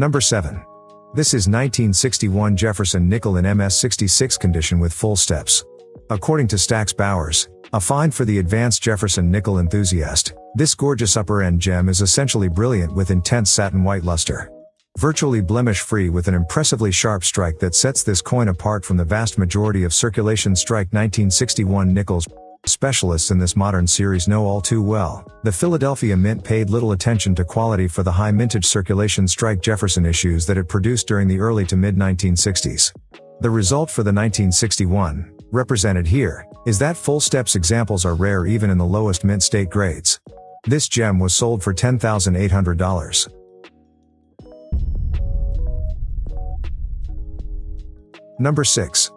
Number 7. This is 1961 Jefferson nickel in MS66 condition with full steps. According to Stax Bowers, a find for the advanced Jefferson nickel enthusiast, this gorgeous upper-end gem is essentially brilliant with intense satin white luster. Virtually blemish-free with an impressively sharp strike that sets this coin apart from the vast majority of circulation strike 1961 nickels. Specialists in this modern series know all too well, the Philadelphia Mint paid little attention to quality for the high mintage circulation strike Jefferson issues that it produced during the early to mid-1960s. The result for the 1961, represented here, is that full steps examples are rare even in the lowest mint state grades. This gem was sold for $10,800. Number 6.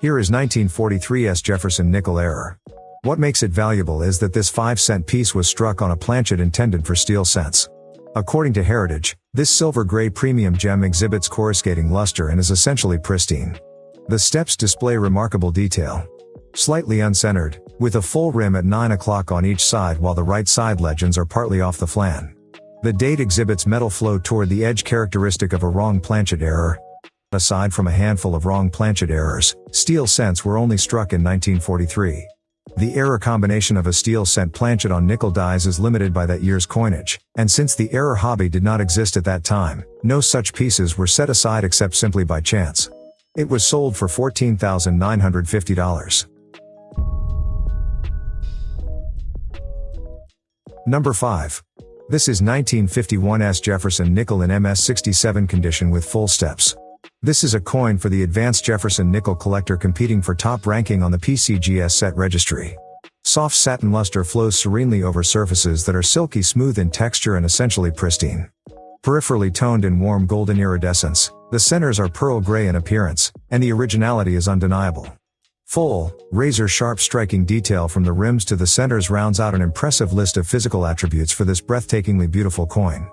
Here is 1943's Jefferson nickel Eror. What makes it valuable is that this 5-cent piece was struck on a planchet intended for steel cents. According to Heritage, this silver-gray premium gem exhibits coruscating luster and is essentially pristine. The steps display remarkable detail. Slightly uncentered, with a full rim at 9 o'clock on each side while the right side legends are partly off the flan. The date exhibits metal flow toward the edge characteristic of a wrong planchet error. Aside from a handful of wrong planchet errors, steel cents were only struck in 1943. The Eror combination of a steel cent planchet on nickel dies is limited by that year's coinage, and since the Eror hobby did not exist at that time, no such pieces were set aside except simply by chance. It was sold for $14,950. Number 5. This is 1951's Jefferson nickel in MS67 condition with full steps. This is a coin for the advanced Jefferson nickel collector competing for top ranking on the PCGS set registry. Soft satin luster flows serenely over surfaces that are silky smooth in texture and essentially pristine. Peripherally toned in warm golden iridescence, the centers are pearl gray in appearance, and the originality is undeniable. Full, razor-sharp striking detail from the rims to the centers rounds out an impressive list of physical attributes for this breathtakingly beautiful coin.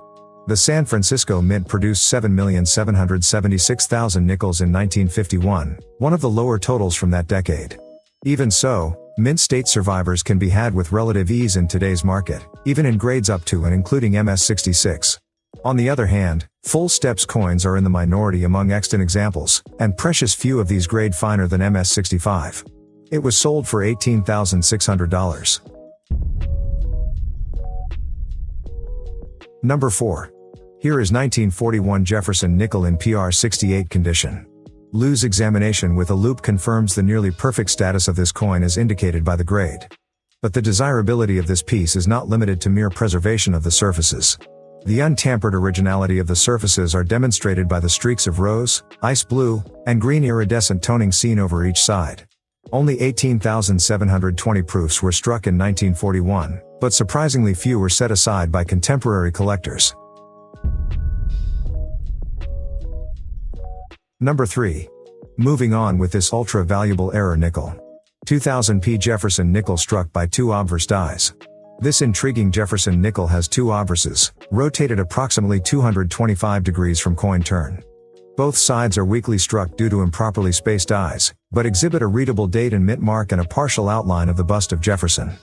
The San Francisco Mint produced 7,776,000 nickels in 1951, one of the lower totals from that decade. Even so, mint state survivors can be had with relative ease in today's market, even in grades up to and including MS66. On the other hand, full steps coins are in the minority among extant examples, and precious few of these grade finer than MS65. It was sold for $18,600. Number 4. Here is 1941 Jefferson nickel in PR68 condition. Loose examination with a loupe confirms the nearly perfect status of this coin as indicated by the grade. But the desirability of this piece is not limited to mere preservation of the surfaces. The untampered originality of the surfaces are demonstrated by the streaks of rose, ice blue, and green iridescent toning seen over each side. Only 18,720 proofs were struck in 1941, but surprisingly few were set aside by contemporary collectors. Number 3. Moving on with this ultra-valuable Eror nickel. 2000p Jefferson nickel struck by two obverse dies. This intriguing Jefferson nickel has two obverses, rotated approximately 225 degrees from coin turn. Both sides are weakly struck due to improperly spaced dies, but exhibit a readable date and mint mark and a partial outline of the bust of Jefferson.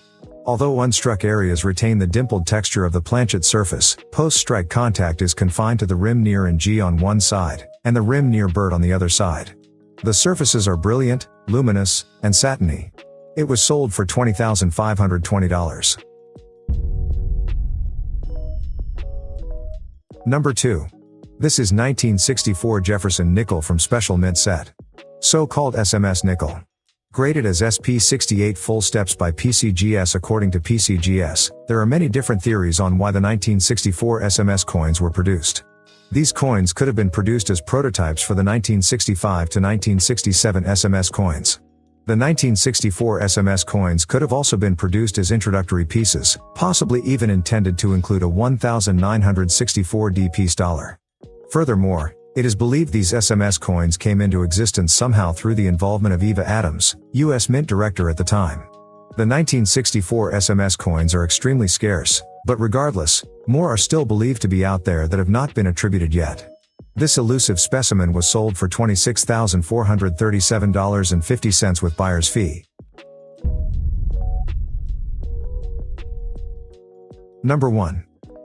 Although unstruck areas retain the dimpled texture of the planchet surface, post-strike contact is confined to the rim near and G on one side, and the rim near Bert on the other side. The surfaces are brilliant, luminous, and satiny. It was sold for $20,520. Number 2. This is 1964 Jefferson nickel from Special Mint Set. So-called SMS nickel. Graded as SP68 full steps by PCGS. According to PCGS, there are many different theories on why the 1964 SMS coins were produced. These coins could have been produced as prototypes for the 1965 to 1967 SMS coins. The 1964 SMS coins could have also been produced as introductory pieces, possibly even intended to include a 1964D piece dollar. Furthermore, it is believed these SMS coins came into existence somehow through the involvement of Eva Adams, U.S. Mint Director at the time. The 1964 SMS coins are extremely scarce, but regardless, more are still believed to be out there that have not been attributed yet. This elusive specimen was sold for $26,437.50 with buyer's fee. Number 1.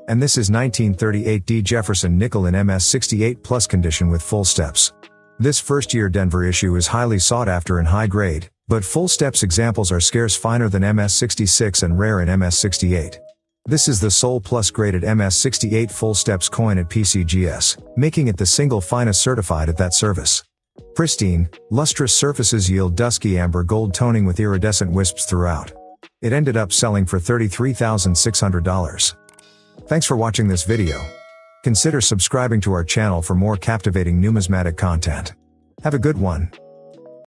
And this is 1938 D Jefferson nickel in MS68 plus condition with full steps. This first-year Denver issue is highly sought after and high grade, but full steps examples are scarce, finer than MS66 and rare in MS68. This is the sole plus graded MS68 full steps coin at PCGS, making it the single finest certified at that service. Pristine, lustrous surfaces yield dusky amber gold toning with iridescent wisps throughout. It ended up selling for $33,600. Thanks for watching this video. Consider subscribing to our channel for more captivating numismatic content. Have a good one.